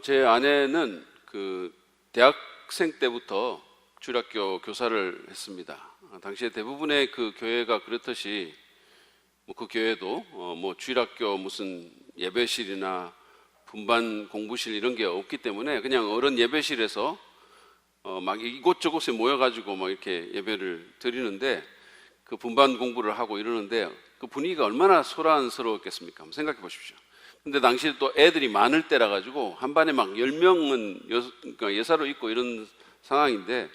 제 아내는 대학생 때부터 주일학교 교사를 했습니다. 당시에 대부분의 그 교회가 그렇듯이 그 교회도 주일학교 무슨 예배실이나 분반 공부실 이런 게 없기 때문에 그냥 어른 예배실에서 막 이곳저곳에 모여가지고 막 이렇게 예배를 드리는데 그 분반 공부를 하고 이러는데 그 분위기가 얼마나 소란스러웠겠습니까? 한번 생각해 보십시오. 근데 당시에 또 애들이 많을 때라 가지고 한 반에 막 10명은 그러니까 예사로 있고 이런 상황인데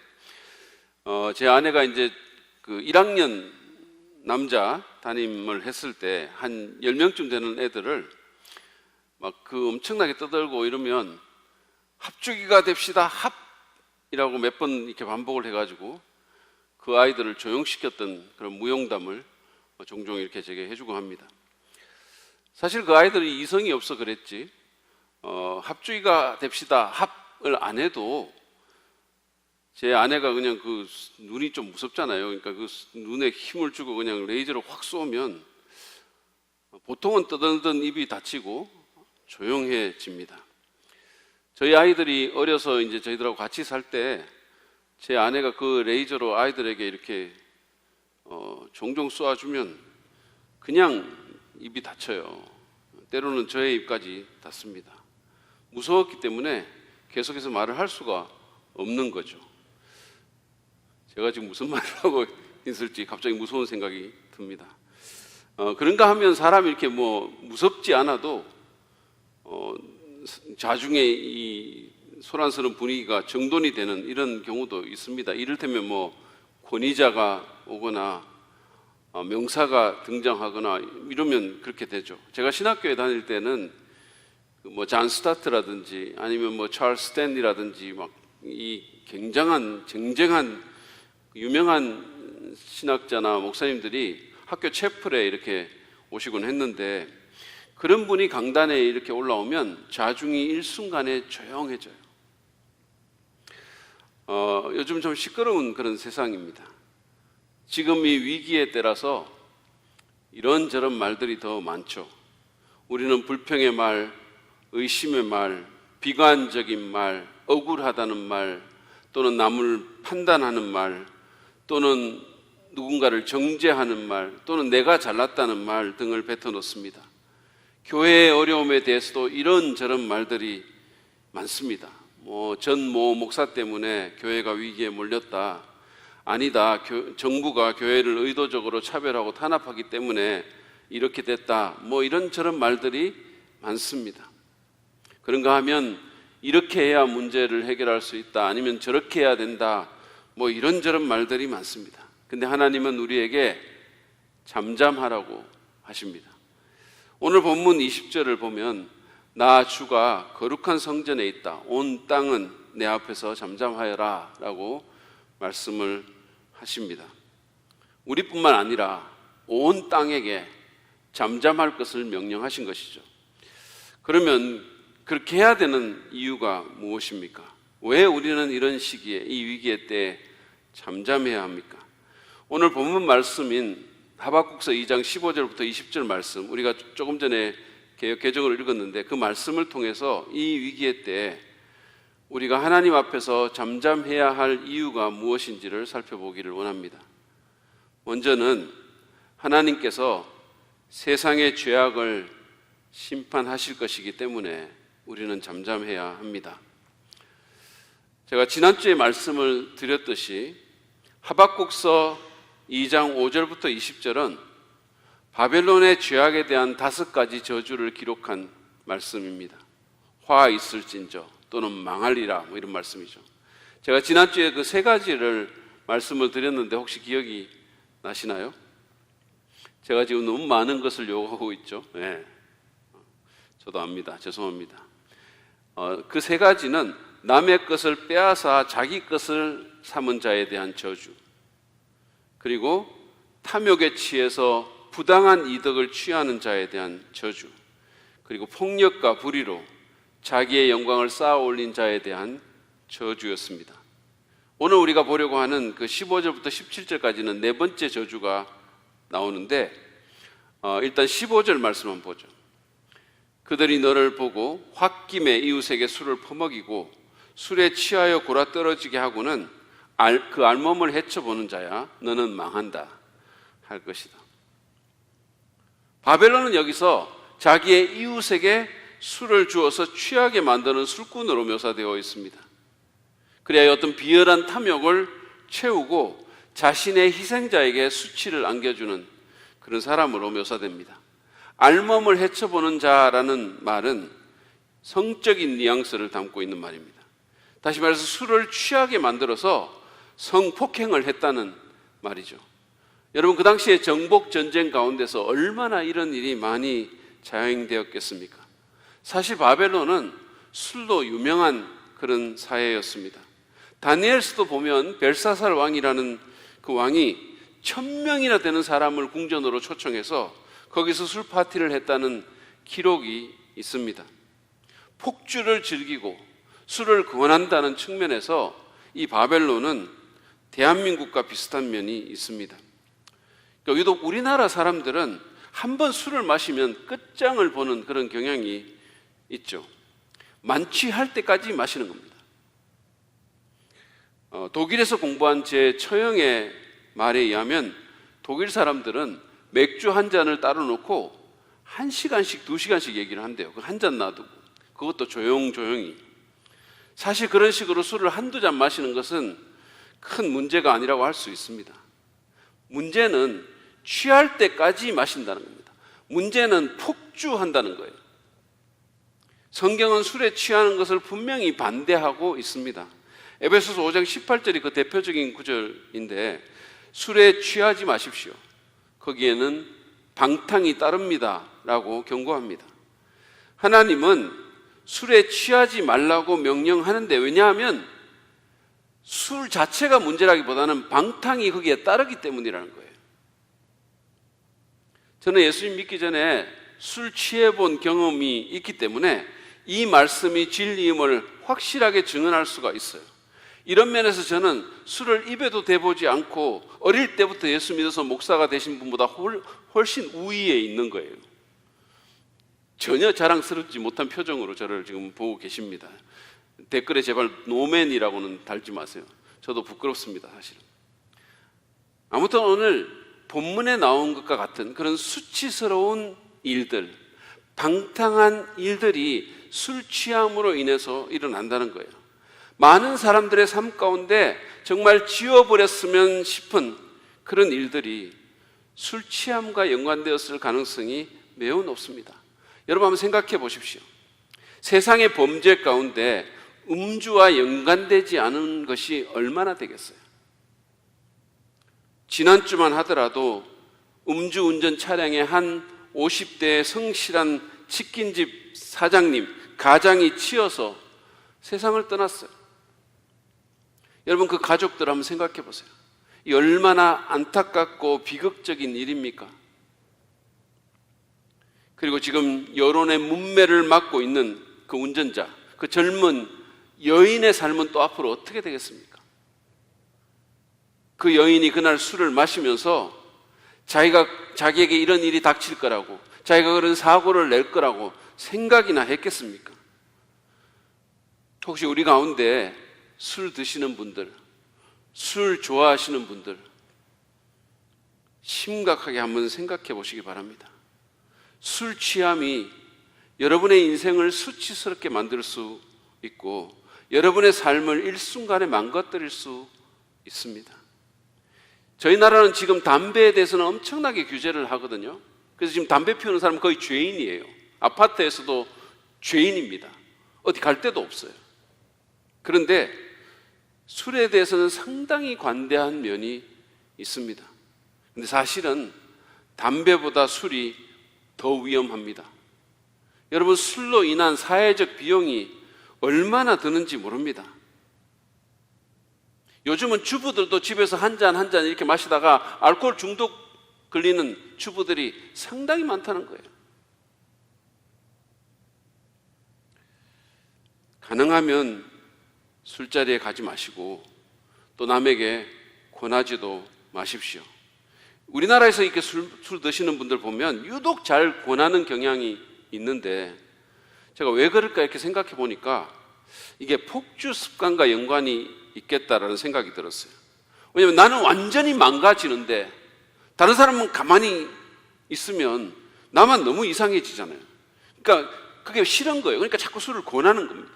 제 아내가 이제 그 1학년 남자 담임을 했을 때 한 10명쯤 되는 애들을 막 그 엄청나게 떠들고 이러면 합주기가 됩시다 합이라고 몇 번 이렇게 반복을 해가지고 그 아이들을 조용시켰던 그런 무용담을 종종 이렇게 제게 해주고 합니다. 사실 그 아이들이 이성이 없어 그랬지 합주기가 됩시다 합을 안 해도 제 아내가 그냥 그 눈이 좀 무섭잖아요. 그러니까 그 눈에 힘을 주고 그냥 레이저를 확 쏘면 보통은 떠들던 입이 닫히고 조용해집니다. 저희 아이들이 어려서 이제 저희들하고 같이 살 때 제 아내가 그 레이저로 아이들에게 이렇게 종종 쏘아주면 그냥 입이 닫혀요. 때로는 저의 입까지 닫습니다. 무서웠기 때문에 계속해서 말을 할 수가 없는 거죠. 제가 지금 무슨 말을 하고 있을지 갑자기 무서운 생각이 듭니다. 그런가 하면 사람이 이렇게 무섭지 않아도 자중에 이 소란스러운 분위기가 정돈이 되는 이런 경우도 있습니다. 이를테면 권위자가 오거나 명사가 등장하거나 이러면 그렇게 되죠. 제가 신학교에 다닐 때는 잔 스타트라든지 아니면 찰스 스탠리라든지 막 이 굉장한 쟁쟁한 유명한 신학자나 목사님들이 학교 채플에 이렇게 오시곤 했는데 그런 분이 강단에 이렇게 올라오면 자중이 일순간에 조용해져요. 요즘 좀 시끄러운 그런 세상입니다. 지금 이 위기에 따라서 이런저런 말들이 더 많죠. 우리는 불평의 말, 의심의 말, 비관적인 말, 억울하다는 말, 또는 남을 판단하는 말, 또는 누군가를 정죄하는 말, 또는 내가 잘났다는 말 등을 뱉어놓습니다. 교회의 어려움에 대해서도 이런저런 말들이 많습니다. 전 모 목사 때문에 교회가 위기에 몰렸다. 아니다. 정부가 교회를 의도적으로 차별하고 탄압하기 때문에 이렇게 됐다. 이런저런 말들이 많습니다. 그런가 하면 이렇게 해야 문제를 해결할 수 있다. 아니면 저렇게 해야 된다. 이런저런 말들이 많습니다. 근데 하나님은 우리에게 잠잠하라고 하십니다. 오늘 본문 20절을 보면 나 주가 거룩한 성전에 있다. 온 땅은 내 앞에서 잠잠하여라 라고 말씀을 하십니다. 우리뿐만 아니라 온 땅에게 잠잠할 것을 명령하신 것이죠. 그러면 그렇게 해야 되는 이유가 무엇입니까? 왜 우리는 이런 시기에 이 위기의 때에 잠잠해야 합니까? 오늘 본문 말씀인 하박국서 2장 15절부터 20절 말씀, 우리가 조금 전에 개정을 읽었는데 그 말씀을 통해서 이 위기의 때에 우리가 하나님 앞에서 잠잠해야 할 이유가 무엇인지를 살펴보기를 원합니다. 먼저는 하나님께서 세상의 죄악을 심판하실 것이기 때문에 우리는 잠잠해야 합니다. 제가 지난주에 말씀을 드렸듯이 하박국서 2장 5절부터 20절은 바벨론의 죄악에 대한 5가지 저주를 기록한 말씀입니다. 화 있을진저 또는 망하리라 이런 말씀이죠. 제가 지난주에 그 3가지를 말씀을 드렸는데 혹시 기억이 나시나요? 제가 지금 너무 많은 것을 요구하고 있죠. 네. 저도 압니다. 죄송합니다. 그 3가지는 남의 것을 빼앗아 자기 것을 삼은 자에 대한 저주, 그리고 탐욕에 취해서 부당한 이득을 취하는 자에 대한 저주, 그리고 폭력과 불의로 자기의 영광을 쌓아 올린 자에 대한 저주였습니다. 오늘 우리가 보려고 하는 그 15절부터 17절까지는 4번째 저주가 나오는데 일단 15절 말씀 한번 보죠. 그들이 너를 보고 홧김에 이웃에게 술을 퍼먹이고 술에 취하여 골아 떨어지게 하고는 그 알몸을 헤쳐보는 자야, 너는 망한다 할 것이다. 바벨론은 여기서 자기의 이웃에게 술을 주어서 취하게 만드는 술꾼으로 묘사되어 있습니다. 그래야 어떤 비열한 탐욕을 채우고 자신의 희생자에게 수치를 안겨주는 그런 사람으로 묘사됩니다. 알몸을 헤쳐보는 자라는 말은 성적인 뉘앙스를 담고 있는 말입니다. 다시 말해서 술을 취하게 만들어서 성폭행을 했다는 말이죠. 여러분, 그 당시에 정복 전쟁 가운데서 얼마나 이런 일이 많이 자행되었겠습니까? 사실 바벨론은 술로 유명한 그런 사회였습니다. 다니엘서도 보면 벨사살 왕이라는 그 왕이 1000명이나 되는 사람을 궁전으로 초청해서 거기서 술 파티를 했다는 기록이 있습니다. 폭주를 즐기고 술을 권한다는 측면에서 이 바벨론은 대한민국과 비슷한 면이 있습니다. 그러니까 유독 우리나라 사람들은 한번 술을 마시면 끝장을 보는 그런 경향이 있죠. 만취할 때까지 마시는 겁니다. 독일에서 공부한 제 처형의 말에 의하면 독일 사람들은 맥주 한 잔을 따로 놓고 1시간씩 2시간씩 얘기를 한대요. 그 한 잔 놔두고, 그것도 조용조용히. 사실 그런 식으로 술을 한두 잔 마시는 것은 큰 문제가 아니라고 할 수 있습니다. 문제는 취할 때까지 마신다는 겁니다. 문제는 폭주한다는 거예요. 성경은 술에 취하는 것을 분명히 반대하고 있습니다. 에베소서 5장 18절이 그 대표적인 구절인데, 술에 취하지 마십시오. 거기에는 방탕이 따릅니다 라고 경고합니다. 하나님은 술에 취하지 말라고 명령하는데, 왜냐하면 술 자체가 문제라기보다는 방탕이 거기에 따르기 때문이라는 거예요. 저는 예수님 믿기 전에 술 취해본 경험이 있기 때문에 이 말씀이 진리임을 확실하게 증언할 수가 있어요. 이런 면에서 저는 술을 입에도 대보지 않고 어릴 때부터 예수 믿어서 목사가 되신 분보다 훨씬 우위에 있는 거예요. 전혀 자랑스럽지 못한 표정으로 저를 지금 보고 계십니다. 댓글에 제발 노맨이라고는 달지 마세요. 저도 부끄럽습니다, 사실은. 아무튼 오늘 본문에 나온 것과 같은 그런 수치스러운 일들, 방탕한 일들이 술 취함으로 인해서 일어난다는 거예요. 많은 사람들의 삶 가운데 정말 지워버렸으면 싶은 그런 일들이 술 취함과 연관되었을 가능성이 매우 높습니다. 여러분 한번 생각해 보십시오. 세상의 범죄 가운데 음주와 연관되지 않은 것이 얼마나 되겠어요? 지난주만 하더라도 음주운전 차량에 한 50대 성실한 치킨집 사장님, 가장이 치여서 세상을 떠났어요. 여러분, 그 가족들 한번 생각해 보세요. 이 얼마나 안타깝고 비극적인 일입니까? 그리고 지금 여론의 문매를 맡고 있는 그 운전자, 그 젊은 여인의 삶은 또 앞으로 어떻게 되겠습니까? 그 여인이 그날 술을 마시면서 자기에게 이런 일이 닥칠 거라고, 자기가 그런 사고를 낼 거라고 생각이나 했겠습니까? 혹시 우리 가운데 술 드시는 분들, 술 좋아하시는 분들 심각하게 한번 생각해 보시기 바랍니다. 술 취함이 여러분의 인생을 수치스럽게 만들 수 있고 여러분의 삶을 일순간에 망가뜨릴 수 있습니다. 저희 나라는 지금 담배에 대해서는 엄청나게 규제를 하거든요. 그래서 지금 담배 피우는 사람은 거의 죄인이에요. 아파트에서도 죄인입니다. 어디 갈 데도 없어요. 그런데 술에 대해서는 상당히 관대한 면이 있습니다. 근데 사실은 담배보다 술이 더 위험합니다. 여러분, 술로 인한 사회적 비용이 얼마나 드는지 모릅니다. 요즘은 주부들도 집에서 한 잔 한 잔 이렇게 마시다가 알코올 중독 걸리는 주부들이 상당히 많다는 거예요. 가능하면 술자리에 가지 마시고 또 남에게 권하지도 마십시오. 우리나라에서 이렇게 술 드시는 분들 보면 유독 잘 권하는 경향이 있는데 제가 왜 그럴까 이렇게 생각해 보니까 이게 폭주 습관과 연관이 있겠다라는 생각이 들었어요. 왜냐하면 나는 완전히 망가지는데 다른 사람은 가만히 있으면 나만 너무 이상해지잖아요. 그러니까 그게 싫은 거예요. 그러니까 자꾸 술을 권하는 겁니다.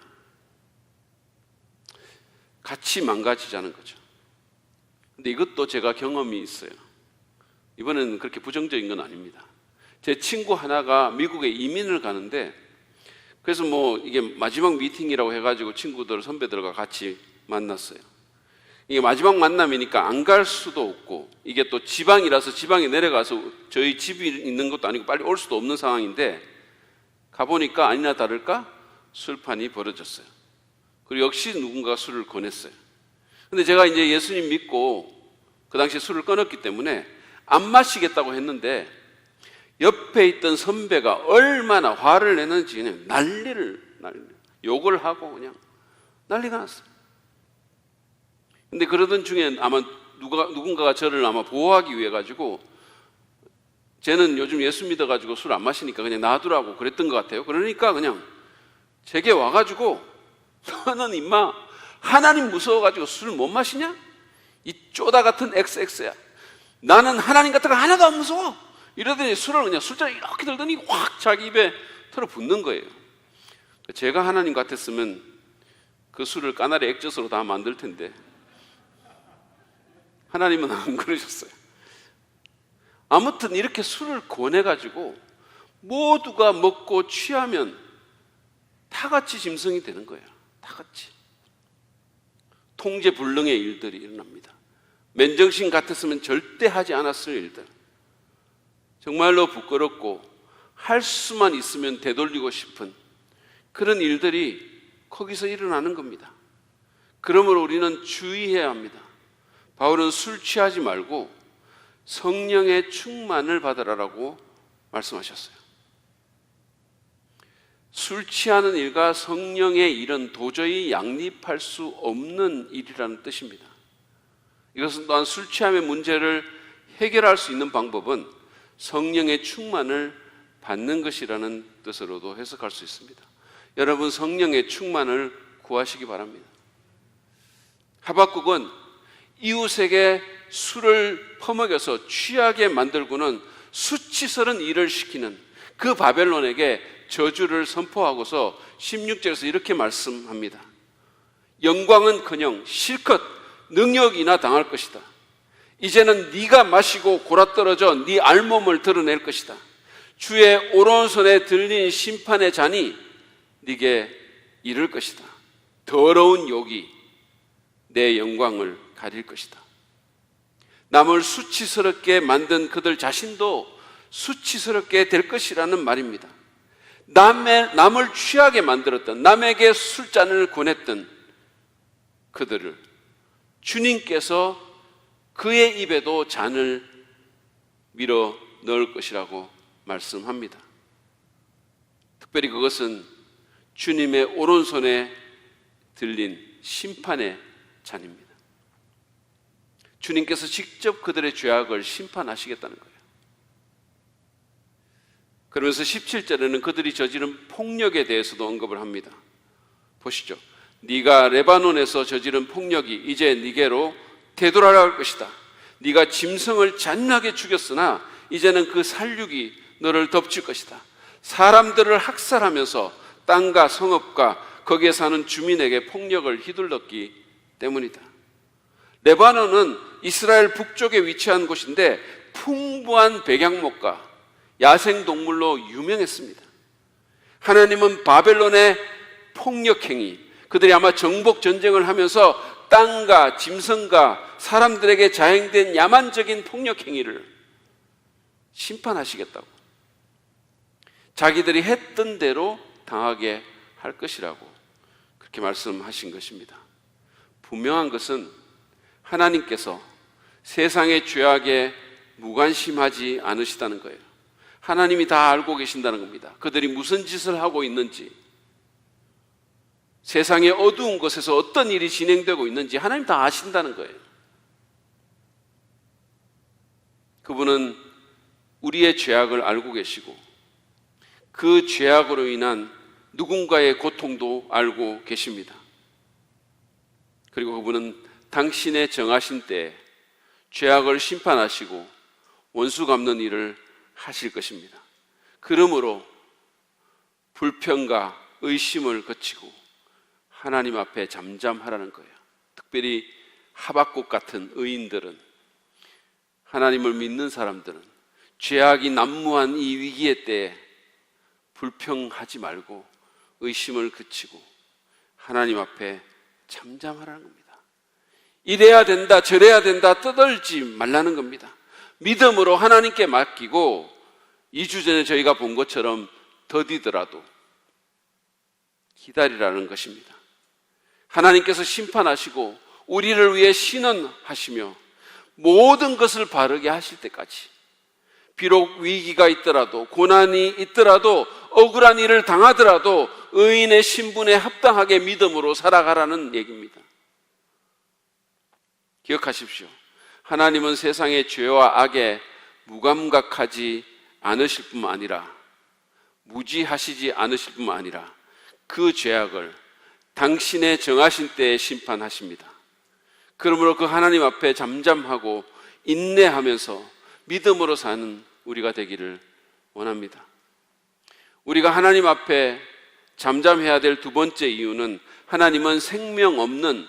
같이 망가지자는 거죠. 근데 이것도 제가 경험이 있어요. 이번에는 그렇게 부정적인 건 아닙니다. 제 친구 하나가 미국에 이민을 가는데, 그래서 뭐 이게 마지막 미팅이라고 해가지고 친구들, 선배들과 같이 만났어요. 이게 마지막 만남이니까 안 갈 수도 없고, 이게 또 지방이라서 지방에 내려가서 저희 집이 있는 것도 아니고 빨리 올 수도 없는 상황인데, 가보니까 아니나 다를까 술판이 벌어졌어요. 그리고 역시 누군가가 술을 권했어요. 근데 제가 이제 예수님 믿고 그 당시에 술을 끊었기 때문에 안 마시겠다고 했는데, 옆에 있던 선배가 얼마나 화를 내는지 그냥 욕을 하고 그냥 난리가 났어요. 근데 그러던 중에 아마 누군가가 저를 아마 보호하기 위해 가지고, 쟤는 요즘 예수 믿어가지고 술 안 마시니까 그냥 놔두라고 그랬던 것 같아요. 그러니까 그냥 제게 와가지고, 너는 임마 하나님 무서워가지고 술 못 마시냐? 이 쪼다 같은 XX야. 나는 하나님 같은 거 하나도 안 무서워. 이러더니 술을 그냥 술잔을 이렇게 들더니 확 자기 입에 털어붓는 거예요. 제가 하나님 같았으면 그 술을 까나리 액젓으로 다 만들 텐데, 하나님은 안 그러셨어요. 아무튼 이렇게 술을 권해가지고 모두가 먹고 취하면 다 같이 짐승이 되는 거예요. 다 같이. 통제불능의 일들이 일어납니다. 맨정신 같았으면 절대 하지 않았을 일들. 정말로 부끄럽고 할 수만 있으면 되돌리고 싶은 그런 일들이 거기서 일어나는 겁니다. 그러므로 우리는 주의해야 합니다. 바울은 술 취하지 말고 성령의 충만을 받으라라고 말씀하셨어요. 술 취하는 일과 성령의 일은 도저히 양립할 수 없는 일이라는 뜻입니다. 이것은 또한 술 취함의 문제를 해결할 수 있는 방법은 성령의 충만을 받는 것이라는 뜻으로도 해석할 수 있습니다. 여러분, 성령의 충만을 구하시기 바랍니다. 하박국은 이웃에게 술을 퍼먹여서 취하게 만들고는 수치스러운 일을 시키는 그 바벨론에게 저주를 선포하고서 16절에서 이렇게 말씀합니다. 영광은커녕 실컷 능욕이나 당할 것이다. 이제는 네가 마시고 골아떨어져 네 알몸을 드러낼 것이다. 주의 오른손에 들린 심판의 잔이 네게 이를 것이다. 더러운 욕이 내 영광을 가릴 것이다. 남을 수치스럽게 만든 그들 자신도 수치스럽게 될 것이라는 말입니다. 남을 취하게 만들었던, 남에게 술잔을 권했던 그들을 주님께서 그의 입에도 잔을 밀어 넣을 것이라고 말씀합니다. 특별히 그것은 주님의 오른손에 들린 심판의 잔입니다. 주님께서 직접 그들의 죄악을 심판하시겠다는 거예요. 그러면서 17절에는 그들이 저지른 폭력에 대해서도 언급을 합니다. 보시죠. 네가 레바논에서 저지른 폭력이 이제 네게로 되돌아갈 것이다. 네가 짐승을 잔인하게 죽였으나 이제는 그 살육이 너를 덮칠 것이다. 사람들을 학살하면서 땅과 성읍과 거기에 사는 주민에게 폭력을 휘둘렀기 때문이다. 레바논은 이스라엘 북쪽에 위치한 곳인데 풍부한 백양목과 야생동물로 유명했습니다. 하나님은 바벨론의 폭력행위, 그들이 아마 정복 전쟁을 하면서 땅과 짐승과 사람들에게 자행된 야만적인 폭력행위를 심판하시겠다고, 자기들이 했던 대로 당하게 할 것이라고 그렇게 말씀하신 것입니다. 분명한 것은 하나님께서 세상의 죄악에 무관심하지 않으시다는 거예요. 하나님이 다 알고 계신다는 겁니다. 그들이 무슨 짓을 하고 있는지, 세상의 어두운 곳에서 어떤 일이 진행되고 있는지 하나님 다 아신다는 거예요. 그분은 우리의 죄악을 알고 계시고 그 죄악으로 인한 누군가의 고통도 알고 계십니다. 그리고 그분은 당신의 정하신 때에 죄악을 심판하시고 원수 갚는 일을 하실 것입니다. 그러므로 불평과 의심을 거치고 하나님 앞에 잠잠하라는 거예요. 특별히 하박국 같은 의인들은, 하나님을 믿는 사람들은 죄악이 난무한 이 위기의 때에 불평하지 말고 의심을 그치고 하나님 앞에 잠잠하라는 겁니다. 이래야 된다, 저래야 된다 떠들지 말라는 겁니다. 믿음으로 하나님께 맡기고 2주 전에 저희가 본 것처럼 더디더라도 기다리라는 것입니다. 하나님께서 심판하시고 우리를 위해 신원하시며 모든 것을 바르게 하실 때까지, 비록 위기가 있더라도, 고난이 있더라도, 억울한 일을 당하더라도 의인의 신분에 합당하게 믿음으로 살아가라는 얘기입니다. 기억하십시오. 하나님은 세상의 죄와 악에 무감각하지 않으실 뿐만 아니라, 무지하시지 않으실 뿐만 아니라 그 죄악을 당신의 정하신 때에 심판하십니다. 그러므로 그 하나님 앞에 잠잠하고 인내하면서 믿음으로 사는 우리가 되기를 원합니다. 우리가 하나님 앞에 잠잠해야 될 두 번째 이유는 하나님은 생명 없는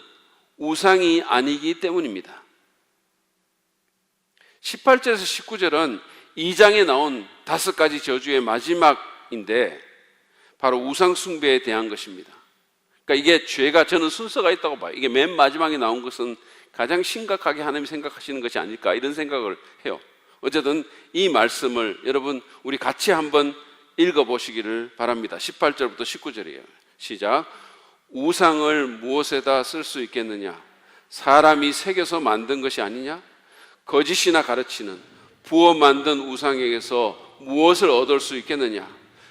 우상이 아니기 때문입니다. 18절에서 19절은 2장에 나온 5가지 저주의 마지막인데 바로 우상 숭배에 대한 것입니다. 그러니까 이게 죄가, 저는 순서가 있다고 봐요. 이게 맨 마지막에 나온 것은 가장 심각하게 하나님이 생각하시는 것이 아닐까, 이런 생각을 해요. 어쨌든 이 말씀을 여러분 우리 같이 한번 읽어보시기를 바랍니다. 18절부터 19절이에요. 시작. 우상을 무엇에다 쓸 수 있겠느냐? 사람이 새겨서 만든 것이 아니냐? 거짓이나 가르치는 부어 만든 우상에게서 무엇을 얻을 수 있겠느냐?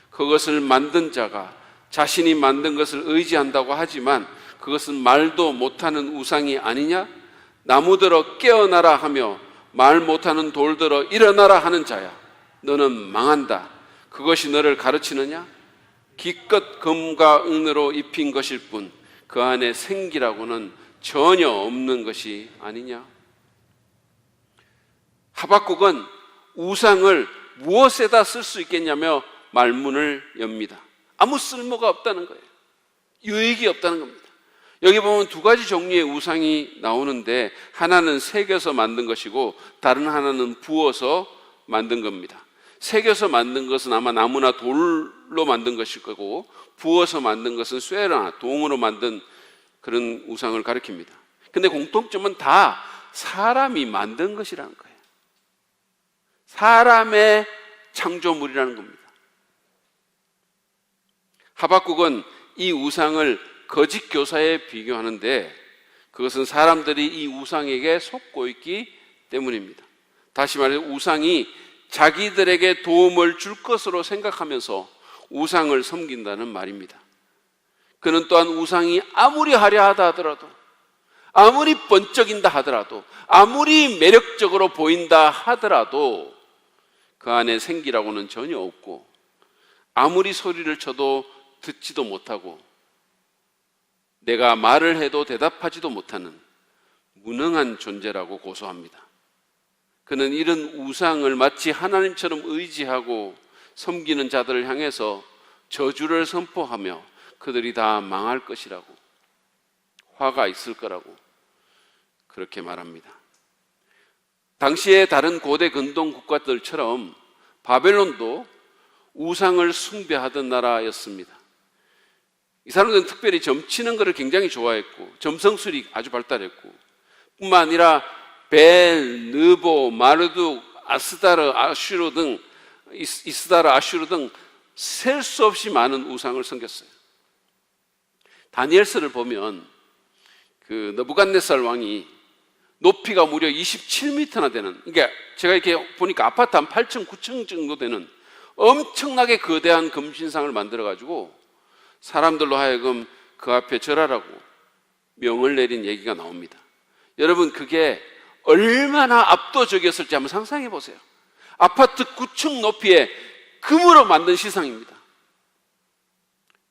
그것을 만든 자가 자신이 만든 것을 의지한다고 하지만 그것은 말도 못하는 우상이 아니냐? 나무들어 깨어나라 하며 말 못하는 돌들어 일어나라 하는 자야. 너는 망한다. 그것이 너를 가르치느냐? 기껏 금과 은으로 입힌 것일 뿐 그 안에 생기라고는 전혀 없는 것이 아니냐? 하박국은 우상을 무엇에다 쓸 수 있겠냐며 말문을 엽니다. 아무 쓸모가 없다는 거예요. 유익이 없다는 겁니다. 여기 보면 2가지 종류의 우상이 나오는데 하나는 새겨서 만든 것이고 다른 하나는 부어서 만든 겁니다. 새겨서 만든 것은 아마 나무나 돌로 만든 것일 거고, 부어서 만든 것은 쇠나 동으로 만든 그런 우상을 가리킵니다. 근데 공통점은 다 사람이 만든 것이라는 거예요. 사람의 창조물이라는 겁니다. 하박국은 이 우상을 거짓 교사에 비교하는데 그것은 사람들이 이 우상에게 속고 있기 때문입니다. 다시 말해 우상이 자기들에게 도움을 줄 것으로 생각하면서 우상을 섬긴다는 말입니다. 그는 또한 우상이 아무리 화려하다 하더라도, 아무리 번쩍인다 하더라도, 아무리 매력적으로 보인다 하더라도 그 안에 생기라고는 전혀 없고 아무리 소리를 쳐도 듣지도 못하고 내가 말을 해도 대답하지도 못하는 무능한 존재라고 고소합니다. 그는 이런 우상을 마치 하나님처럼 의지하고 섬기는 자들을 향해서 저주를 선포하며 그들이 다 망할 것이라고, 화가 있을 거라고 그렇게 말합니다. 당시의 다른 고대 근동 국가들처럼 바벨론도 우상을 숭배하던 나라였습니다. 이 사람들은 특별히 점치는 것을 굉장히 좋아했고 점성술이 아주 발달했고, 뿐만 아니라 벨, 느보, 마르둑, 아스다르, 아슈르 등 이스다르, 아슈르 등 셀 수 없이 많은 우상을 섬겼어요. 다니엘서를 보면 그 느부갓네살 왕이 높이가 무려 27m나 되는, 그러니까 제가 이렇게 보니까 아파트 한 8층, 9층 정도 되는 엄청나게 거대한 금신상을 만들어가지고 사람들로 하여금 그 앞에 절하라고 명을 내린 얘기가 나옵니다. 여러분, 그게 얼마나 압도적이었을지 한번 상상해 보세요. 아파트 9층 높이에 금으로 만든 시상입니다.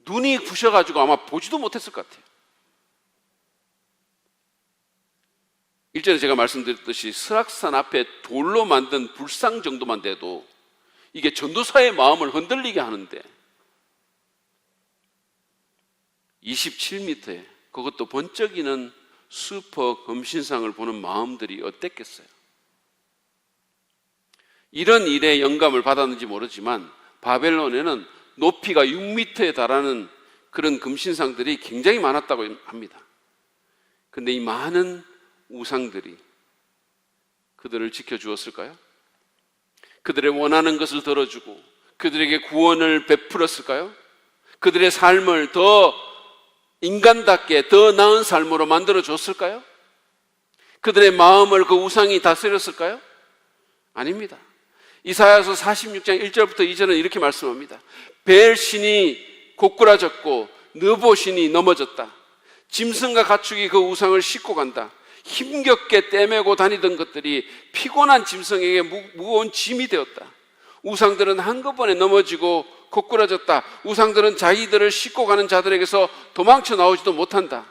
눈이 부셔가지고 아마 보지도 못했을 것 같아요. 일전에 제가 말씀드렸듯이 설악산 앞에 돌로 만든 불상 정도만 돼도 이게 전도사의 마음을 흔들리게 하는데 27m에 그것도 번쩍이는 슈퍼 금신상을 보는 마음들이 어땠겠어요? 이런 일에 영감을 받았는지 모르지만 바벨론에는 높이가 6m에 달하는 그런 금신상들이 굉장히 많았다고 합니다. 그런데 이 많은 우상들이 그들을 지켜주었을까요? 그들의 원하는 것을 들어주고 그들에게 구원을 베풀었을까요? 그들의 삶을 더 인간답게 더 나은 삶으로 만들어줬을까요? 그들의 마음을 그 우상이 다스렸을까요? 아닙니다. 이사야서 46장 1절부터 2절은 이렇게 말씀합니다. 벨신이 고꾸라졌고 느보신이 넘어졌다. 짐승과 가축이 그 우상을 싣고 간다. 힘겹게 떼매고 다니던 것들이 피곤한 짐승에게 무거운 짐이 되었다. 우상들은 한꺼번에 넘어지고 고꾸라졌다. 우상들은 자기들을 싣고 가는 자들에게서 도망쳐 나오지도 못한다.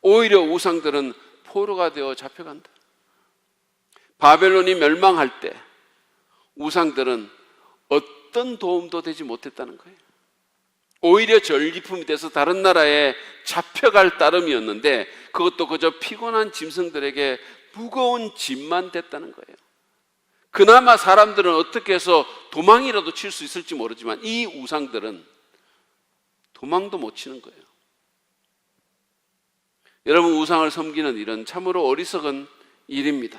오히려 우상들은 포로가 되어 잡혀간다. 바벨론이 멸망할 때 우상들은 어떤 도움도 되지 못했다는 거예요. 오히려 전리품이 돼서 다른 나라에 잡혀갈 따름이었는데 그것도 그저 피곤한 짐승들에게 무거운 짐만 됐다는 거예요. 그나마 사람들은 어떻게 해서 도망이라도 칠 수 있을지 모르지만 이 우상들은 도망도 못 치는 거예요. 여러분, 우상을 섬기는 일은 참으로 어리석은 일입니다.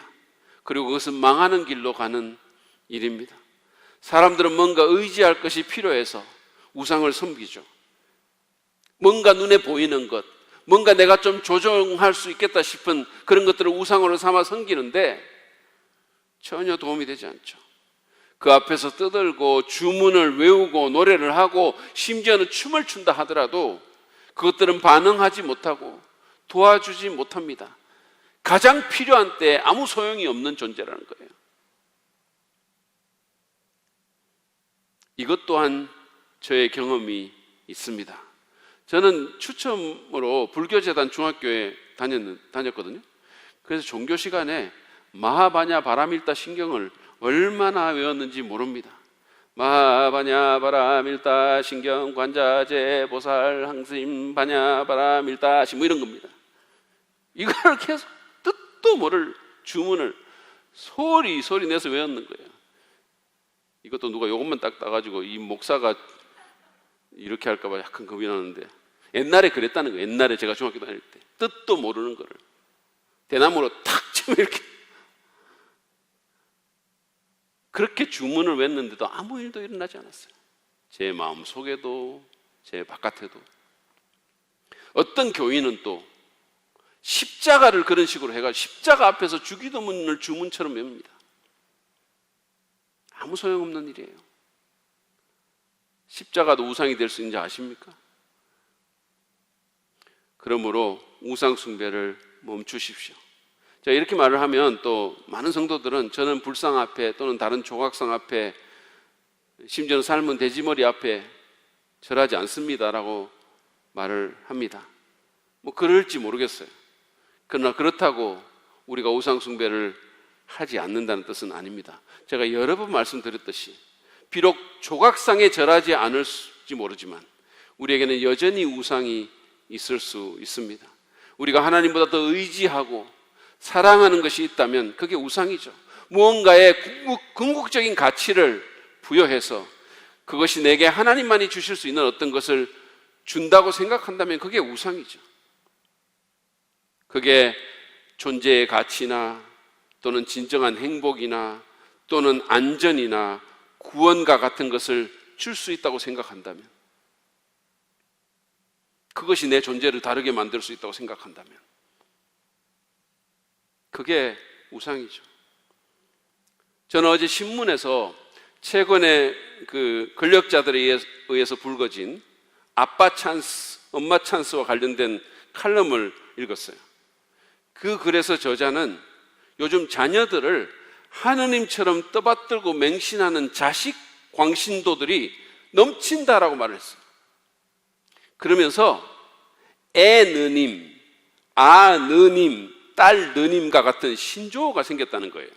그리고 그것은 망하는 길로 가는 일입니다. 사람들은 뭔가 의지할 것이 필요해서 우상을 섬기죠. 뭔가 눈에 보이는 것, 뭔가 내가 좀 조정할 수 있겠다 싶은 그런 것들을 우상으로 삼아 섬기는데 전혀 도움이 되지 않죠. 그 앞에서 떠들고 주문을 외우고 노래를 하고 심지어는 춤을 춘다 하더라도 그것들은 반응하지 못하고 도와주지 못합니다. 가장 필요한 때 아무 소용이 없는 존재라는 거예요. 이것 또한 저의 경험이 있습니다. 저는 추첨으로 불교재단 중학교에 다녔거든요. 그래서 종교 시간에 마하바냐 바라밀다 신경을 얼마나 외웠는지 모릅니다. 마하바냐 바라밀다 신경 관자재 보살 항심 바냐 바라밀다 뭐 이런 겁니다. 이걸 계속 뜻도 모를 주문을 소리 내서 외웠는 거예요. 이것도 누가 요것만 딱 따가지고 이 목사가 이렇게 할까봐 약간 겁이 나는데 옛날에 그랬다는 거예요. 옛날에 제가 중학교 다닐 때 뜻도 모르는 거를 대나무로 탁 치면 이렇게 그렇게 주문을 외웠는데도 아무 일도 일어나지 않았어요. 제 마음 속에도 제 바깥에도. 어떤 교인은 또 십자가를 그런 식으로 해가지고 십자가 앞에서 주기도문을 주문처럼 외웁니다. 아무 소용없는 일이에요. 십자가도 우상이 될 수 있는지 아십니까? 그러므로 우상 숭배를 멈추십시오. 자, 이렇게 말을 하면 또 많은 성도들은 저는 불상 앞에 또는 다른 조각상 앞에 심지어는 삶은 돼지머리 앞에 절하지 않습니다라고 말을 합니다. 뭐 그럴지 모르겠어요. 그러나 그렇다고 우리가 우상 숭배를 하지 않는다는 뜻은 아닙니다. 제가 여러 번 말씀드렸듯이 비록 조각상에 절하지 않을지 모르지만 우리에게는 여전히 우상이 있을 수 있습니다. 우리가 하나님보다 더 의지하고 사랑하는 것이 있다면 그게 우상이죠. 무언가의 궁극적인 가치를 부여해서 그것이 내게 하나님만이 주실 수 있는 어떤 것을 준다고 생각한다면 그게 우상이죠. 그게 존재의 가치나 또는 진정한 행복이나 또는 안전이나 구원과 같은 것을 줄 수 있다고 생각한다면, 그것이 내 존재를 다르게 만들 수 있다고 생각한다면 그게 우상이죠. 저는 어제 신문에서 최근에 그 권력자들에 의해서 불거진 아빠 찬스, 엄마 찬스와 관련된 칼럼을 읽었어요. 그 글에서 저자는 요즘 자녀들을 하느님처럼 떠받들고 맹신하는 자식 광신도들이 넘친다라고 말을 했어요. 그러면서 애느님, 아느님, 딸느님과 같은 신조어가 생겼다는 거예요.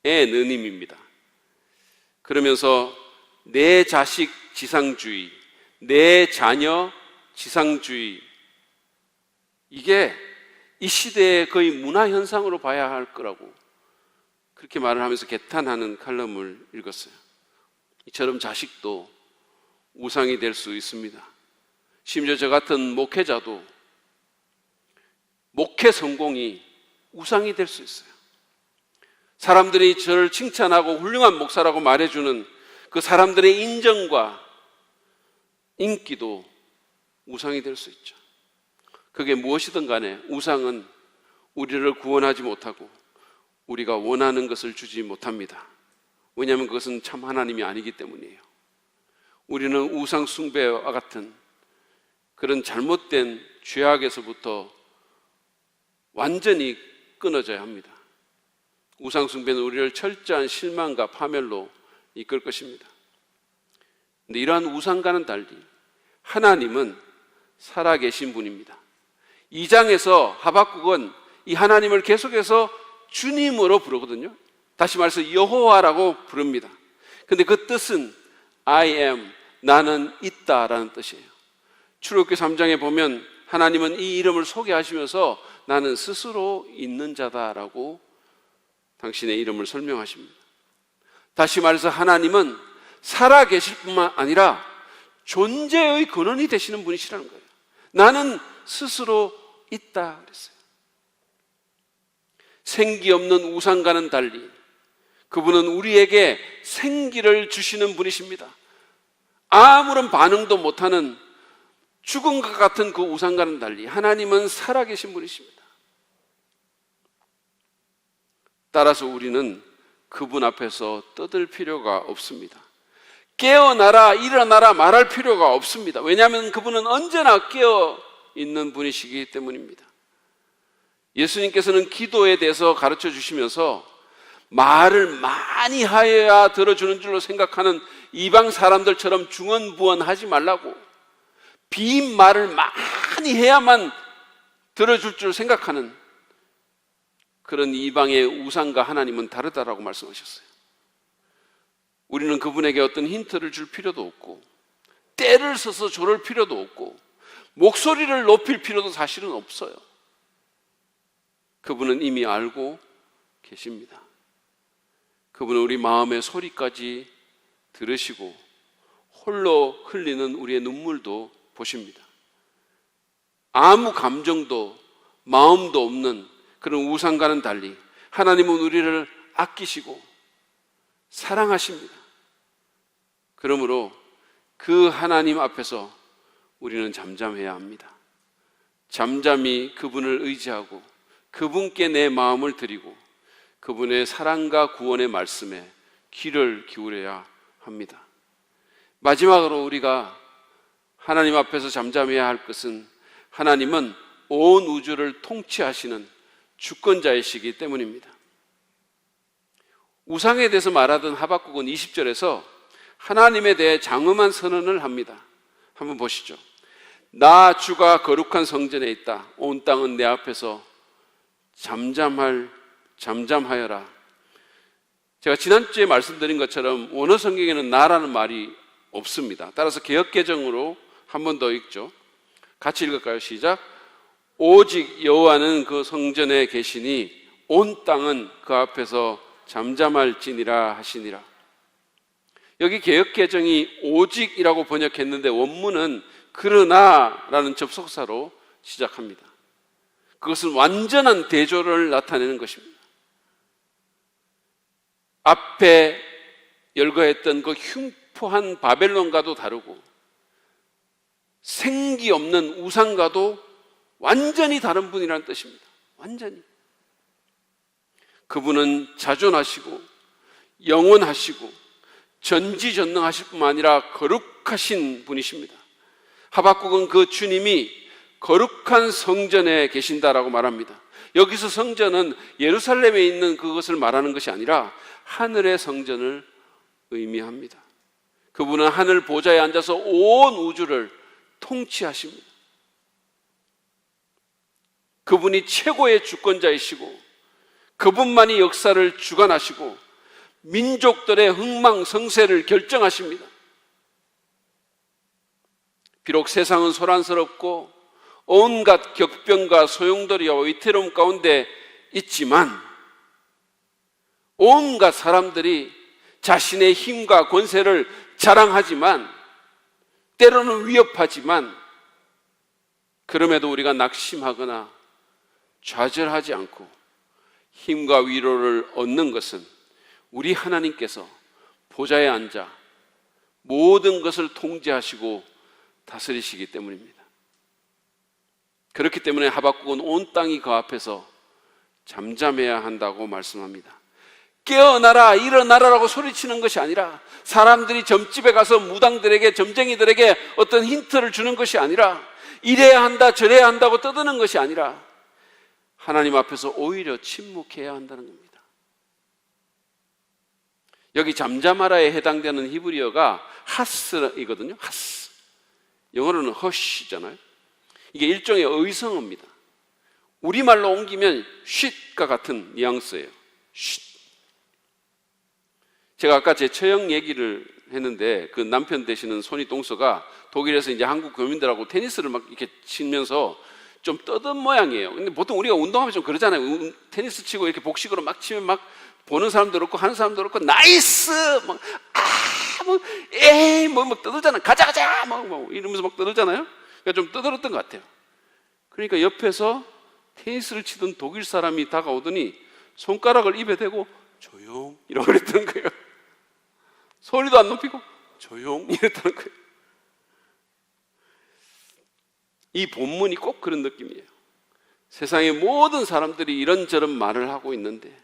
애느님입니다. 그러면서 내 자식 지상주의, 내 자녀 지상주의, 이게 이 시대의 거의 문화현상으로 봐야 할 거라고 그렇게 말을 하면서 개탄하는 칼럼을 읽었어요. 이처럼 자식도 우상이 될 수 있습니다. 심지어 저 같은 목회자도 목회 성공이 우상이 될 수 있어요. 사람들이 저를 칭찬하고 훌륭한 목사라고 말해주는 그 사람들의 인정과 인기도 우상이 될 수 있죠. 그게 무엇이든 간에 우상은 우리를 구원하지 못하고 우리가 원하는 것을 주지 못합니다. 왜냐하면 그것은 참 하나님이 아니기 때문이에요. 우리는 우상 숭배와 같은 그런 잘못된 죄악에서부터 완전히 끊어져야 합니다. 우상 숭배는 우리를 철저한 실망과 파멸로 이끌 것입니다. 그런데 이러한 우상과는 달리 하나님은 살아계신 분입니다. 2장에서 하박국은 이 하나님을 계속해서 주님으로 부르거든요. 다시 말해서 여호와라고 부릅니다. 그런데 그 뜻은 I am, 나는 있다라는 뜻이에요. 출애굽기 3장에 보면 하나님은 이 이름을 소개하시면서 나는 스스로 있는 자다라고 당신의 이름을 설명하십니다. 다시 말해서 하나님은 살아계실 뿐만 아니라 존재의 근원이 되시는 분이시라는 거예요. 나는 스스로 있다 그랬어요. 생기 없는 우상과는 달리 그분은 우리에게 생기를 주시는 분이십니다. 아무런 반응도 못하는 죽은 것 같은 그 우상과는 달리 하나님은 살아계신 분이십니다. 따라서 우리는 그분 앞에서 떠들 필요가 없습니다. 깨어나라, 일어나라 말할 필요가 없습니다. 왜냐하면 그분은 언제나 깨어 있는 분이시기 때문입니다. 예수님께서는 기도에 대해서 가르쳐 주시면서 말을 많이 하여야 들어주는 줄로 생각하는 이방 사람들처럼 중언부언하지 말라고, 빈 말을 많이 해야만 들어줄 줄 생각하는 그런 이방의 우상과 하나님은 다르다라고 말씀하셨어요. 우리는 그분에게 어떤 힌트를 줄 필요도 없고 때를 써서 조를 필요도 없고 목소리를 높일 필요도 사실은 없어요. 그분은 이미 알고 계십니다. 그분은 우리 마음의 소리까지 들으시고 홀로 흘리는 우리의 눈물도 보십니다. 아무 감정도 마음도 없는 그런 우상과는 달리 하나님은 우리를 아끼시고 사랑하십니다. 그러므로 그 하나님 앞에서 우리는 잠잠해야 합니다. 잠잠히 그분을 의지하고 그분께 내 마음을 드리고 그분의 사랑과 구원의 말씀에 귀를 기울여야 합니다. 마지막으로 우리가 하나님 앞에서 잠잠해야 할 것은 하나님은 온 우주를 통치하시는 주권자이시기 때문입니다. 우상에 대해서 말하던 하박국은 20절에서 하나님에 대해 장엄한 선언을 합니다. 한번 보시죠. 나 주가 거룩한 성전에 있다. 온 땅은 내 앞에서 잠잠하여라. 제가 지난주에 말씀드린 것처럼 원어 성경에는 나라는 말이 없습니다. 따라서 개역개정으로 한 번 더 읽죠. 같이 읽을까요? 시작. 오직 여호와는 그 성전에 계시니 온 땅은 그 앞에서 잠잠할지니라 하시니라. 여기 개역개정이 오직이라고 번역했는데 원문은 그러나라는 접속사로 시작합니다. 그것은 완전한 대조를 나타내는 것입니다. 앞에 열거했던 그 흉포한 바벨론과도 다르고 생기 없는 우상과도 완전히 다른 분이라는 뜻입니다. 완전히. 그분은 자존하시고 영원하시고 전지전능하실 뿐만 아니라 거룩하신 분이십니다. 하박국은 그 주님이 거룩한 성전에 계신다라고 말합니다. 여기서 성전은 예루살렘에 있는 그것을 말하는 것이 아니라 하늘의 성전을 의미합니다. 그분은 하늘 보좌에 앉아서 온 우주를 통치하십니다. 그분이 최고의 주권자이시고 그분만이 역사를 주관하시고 민족들의 흥망성쇠를 결정하십니다. 비록 세상은 소란스럽고 온갖 격변과 소용돌이와 위태로움 가운데 있지만 온갖 사람들이 자신의 힘과 권세를 자랑하지만 때로는 위협하지만 그럼에도 우리가 낙심하거나 좌절하지 않고 힘과 위로를 얻는 것은 우리 하나님께서 보좌에 앉아 모든 것을 통제하시고 다스리시기 때문입니다. 그렇기 때문에 하박국은 온 땅이 그 앞에서 잠잠해야 한다고 말씀합니다. 깨어나라, 일어나라라고 소리치는 것이 아니라, 사람들이 점집에 가서 무당들에게, 점쟁이들에게 어떤 힌트를 주는 것이 아니라, 이래야 한다, 저래야 한다고 떠드는 것이 아니라 하나님 앞에서 오히려 침묵해야 한다는 겁니다. 여기 잠잠하라에 해당되는 히브리어가 하스이거든요. 하스. 영어로는 허쉬잖아요. 이게 일종의 의성어입니다. 우리말로 옮기면 쉿과 같은 뉘앙스예요. 쉿. 제가 아까 제 처형 얘기를 했는데 그 남편 되시는 손이 동서가 독일에서 이제 한국 교민들하고 테니스를 막 이렇게 치면서 좀 떠든 모양이에요. 근데 보통 우리가 운동하면 좀 그러잖아요. 테니스 치고 이렇게 복식으로 막 치면 막 보는 사람도 그렇고 하는 사람도 그렇고 나이스! 막, 에이! 막 떠들잖아요. 가자! 막 이러면서 막 떠들잖아요. 그러니까 좀 떠들었던 것 같아요. 그러니까 옆에서 테니스를 치던 독일 사람이 다가오더니 손가락을 입에 대고 조용! 이러고 그랬던 거예요. 소리도 안 높이고 조용! 이랬다는 거예요. 이 본문이 꼭 그런 느낌이에요. 세상의 모든 사람들이 이런저런 말을 하고 있는데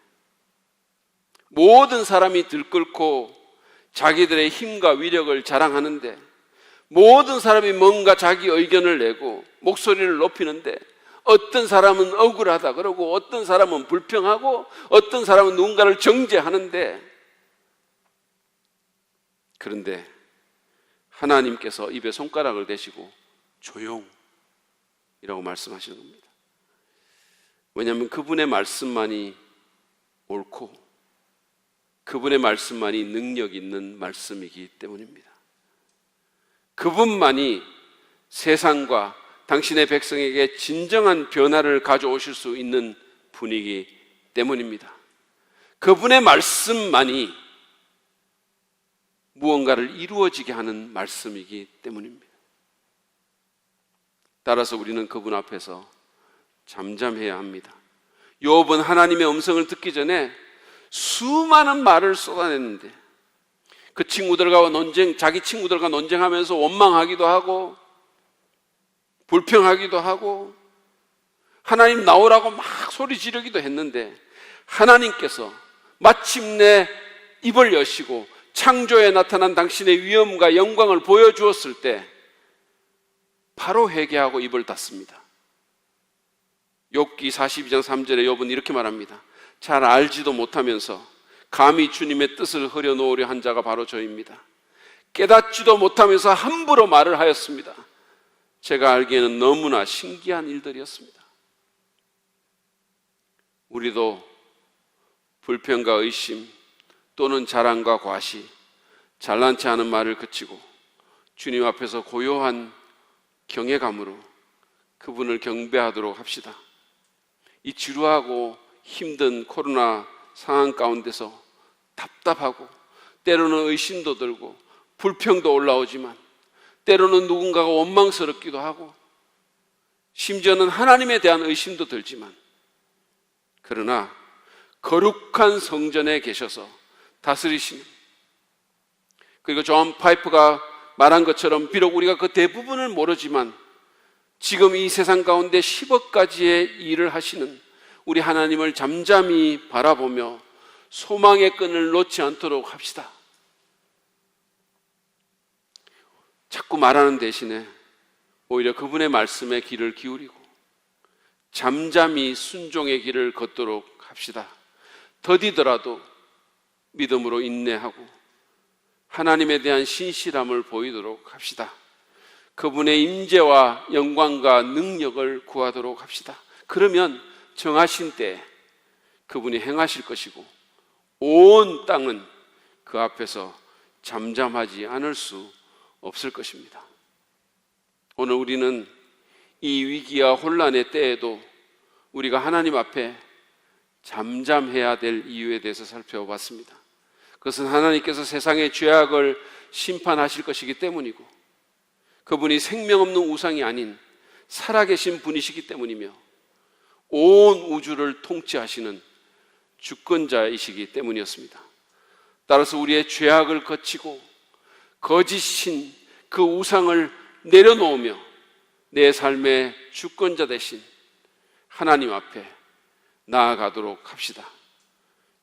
모든 사람이 들끓고 자기들의 힘과 위력을 자랑하는데 모든 사람이 뭔가 자기 의견을 내고 목소리를 높이는데 어떤 사람은 억울하다 그러고 어떤 사람은 불평하고 어떤 사람은 누군가를 정죄하는데 그런데 하나님께서 입에 손가락을 대시고 조용 이라고 말씀하시는 겁니다. 왜냐하면 그분의 말씀만이 옳고 그분의 말씀만이 능력 있는 말씀이기 때문입니다. 그분만이 세상과 당신의 백성에게 진정한 변화를 가져오실 수 있는 분이기 때문입니다. 그분의 말씀만이 무언가를 이루어지게 하는 말씀이기 때문입니다. 따라서 우리는 그분 앞에서 잠잠해야 합니다. 욥은 하나님의 음성을 듣기 전에 수많은 말을 쏟아냈는데 그 친구들과 자기 친구들과 논쟁하면서 원망하기도 하고 불평하기도 하고 하나님 나오라고 막 소리 지르기도 했는데 하나님께서 마침내 입을 여시고 창조에 나타난 당신의 위엄과 영광을 보여주었을 때 바로 회개하고 입을 닫습니다. 욥기 42장 3절에 욥은 이렇게 말합니다. 잘 알지도 못하면서 감히 주님의 뜻을 흐려놓으려 한 자가 바로 저입니다. 깨닫지도 못하면서 함부로 말을 하였습니다. 제가 알기에는 너무나 신기한 일들이었습니다. 우리도 불평과 의심 또는 자랑과 과시, 잘난 체 하는 말을 그치고 주님 앞에서 고요한 경외감으로 그분을 경배하도록 합시다. 이 지루하고 힘든 코로나 상황 가운데서 답답하고 때로는 의심도 들고 불평도 올라오지만 때로는 누군가가 원망스럽기도 하고 심지어는 하나님에 대한 의심도 들지만 그러나 거룩한 성전에 계셔서 다스리시는 그리고 존 파이프가 말한 것처럼 비록 우리가 그 대부분을 모르지만 지금 이 세상 가운데 10억 가지의 일을 하시는 우리 하나님을 잠잠히 바라보며 소망의 끈을 놓지 않도록 합시다. 자꾸 말하는 대신에 오히려 그분의 말씀에 귀를 기울이고 잠잠히 순종의 길을 걷도록 합시다. 더디더라도 믿음으로 인내하고 하나님에 대한 신실함을 보이도록 합시다. 그분의 임재와 영광과 능력을 구하도록 합시다. 그러면 정하신 때에 그분이 행하실 것이고 온 땅은 그 앞에서 잠잠하지 않을 수 없을 것입니다. 오늘 우리는 이 위기와 혼란의 때에도 우리가 하나님 앞에 잠잠해야 될 이유에 대해서 살펴봤습니다. 그것은 하나님께서 세상의 죄악을 심판하실 것이기 때문이고 그분이 생명 없는 우상이 아닌 살아계신 분이시기 때문이며 온 우주를 통치하시는 주권자이시기 때문이었습니다. 따라서 우리의 죄악을 거치고 거짓인 그 우상을 내려놓으며 내 삶의 주권자 되신 하나님 앞에 나아가도록 합시다.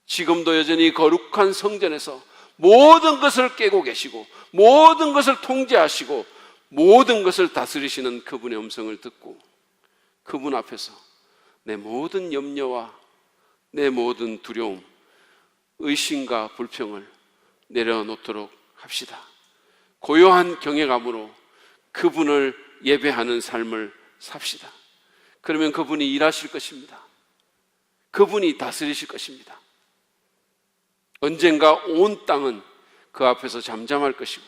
지금도 여전히 거룩한 성전에서 모든 것을 깨고 계시고 모든 것을 통제하시고 모든 것을 다스리시는 그분의 음성을 듣고 그분 앞에서 내 모든 염려와 내 모든 두려움, 의심과 불평을 내려놓도록 합시다. 고요한 경외감으로 그분을 예배하는 삶을 삽시다. 그러면 그분이 일하실 것입니다. 그분이 다스리실 것입니다. 언젠가 온 땅은 그 앞에서 잠잠할 것이고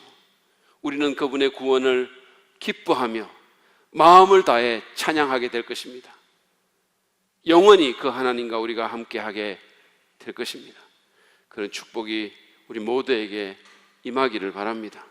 우리는 그분의 구원을 기뻐하며 마음을 다해 찬양하게 될 것입니다. 영원히 그 하나님과 우리가 함께하게 될 것입니다. 그런 축복이 우리 모두에게 임하기를 바랍니다.